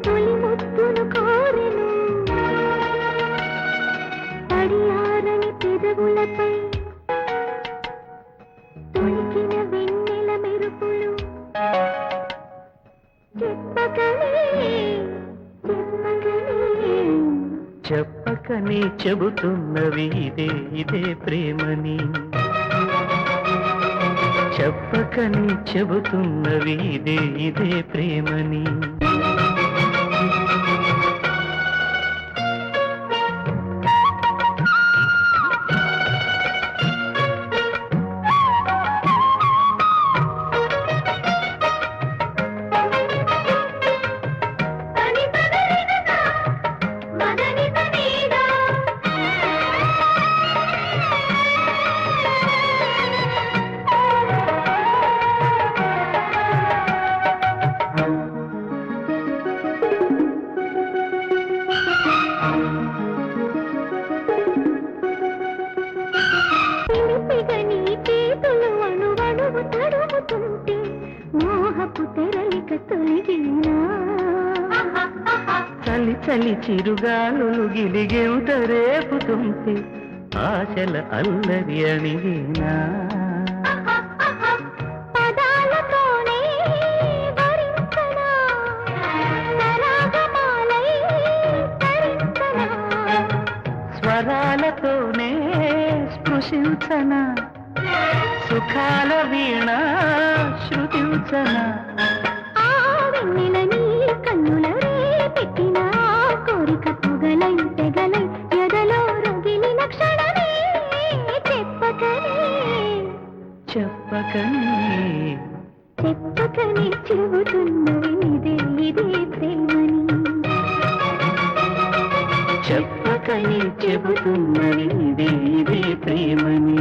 తొలి ముద్దును కోరెను తడియారని పెదవులపై తొలికిన వెన్నెల మెరుపులు చెప్పకనే చెబుతున్నవి ఇదే ప్రేమని చెప్పకనే చెబుతున్నవి ఇదే ప్రేమని చలి చలి చిరుగాలులు గిలిగెంత రేపుతుంటే ఆశల అల్లరి అణిగినా స్వరాలతోనే స్పృశించనా సుఖాల వీణ శృతించనా కన్నుల పెట్టిన కోరిక పొగలై తెగలై ఎదలో రగిలిన క్షణమే చెప్పకనే చెబుతున్నది ఇదే ప్రేమని చెప్పకనే చెబుతున్నది ఇదే ప్రేమని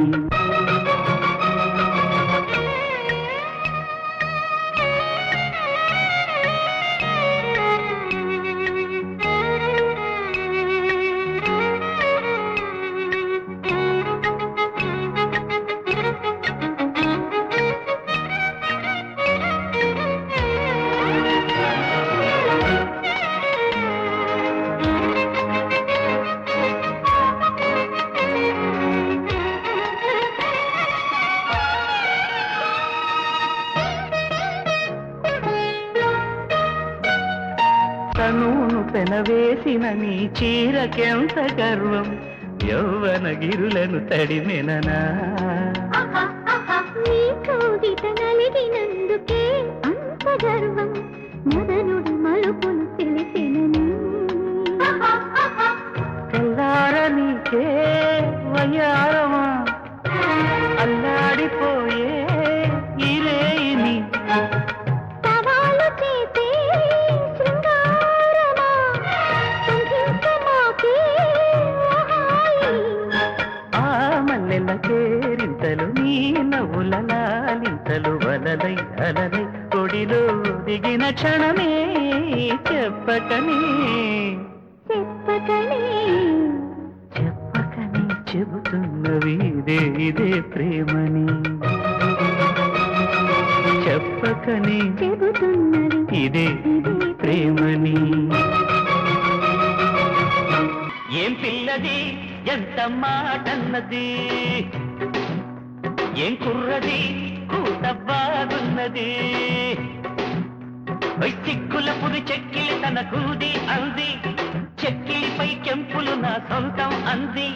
తనూను పెనవేసిన నీ చీరకెంత గర్వం యౌవన గిరులను తడిమెననా నీ కౌగిట నలిగినందుకే అంత గర్వం మదనుడి మలుపులు తెలిసినని తెల్లార నీకే వయ్యారమా అల్లాడిపోయే ఇరేని కేరింతలు నీ నవ్వుల లాలింతలు వలలై అలలై ఒడిలో దిగిన క్షణమే చెప్పకనే చెబుతున్నవి ఇదే ప్రేమని చెప్పకనే చెబుతున్నది ఇదే ప్రేమని ఏం పిల్లది ఎంత మాటన్నది ఏం కుర్రది కూత బాగున్నది చిక్కుల పురి చెక్కిలి తన కూది అంది చెక్కిలిపై కెంపులు నా సొంతం అంది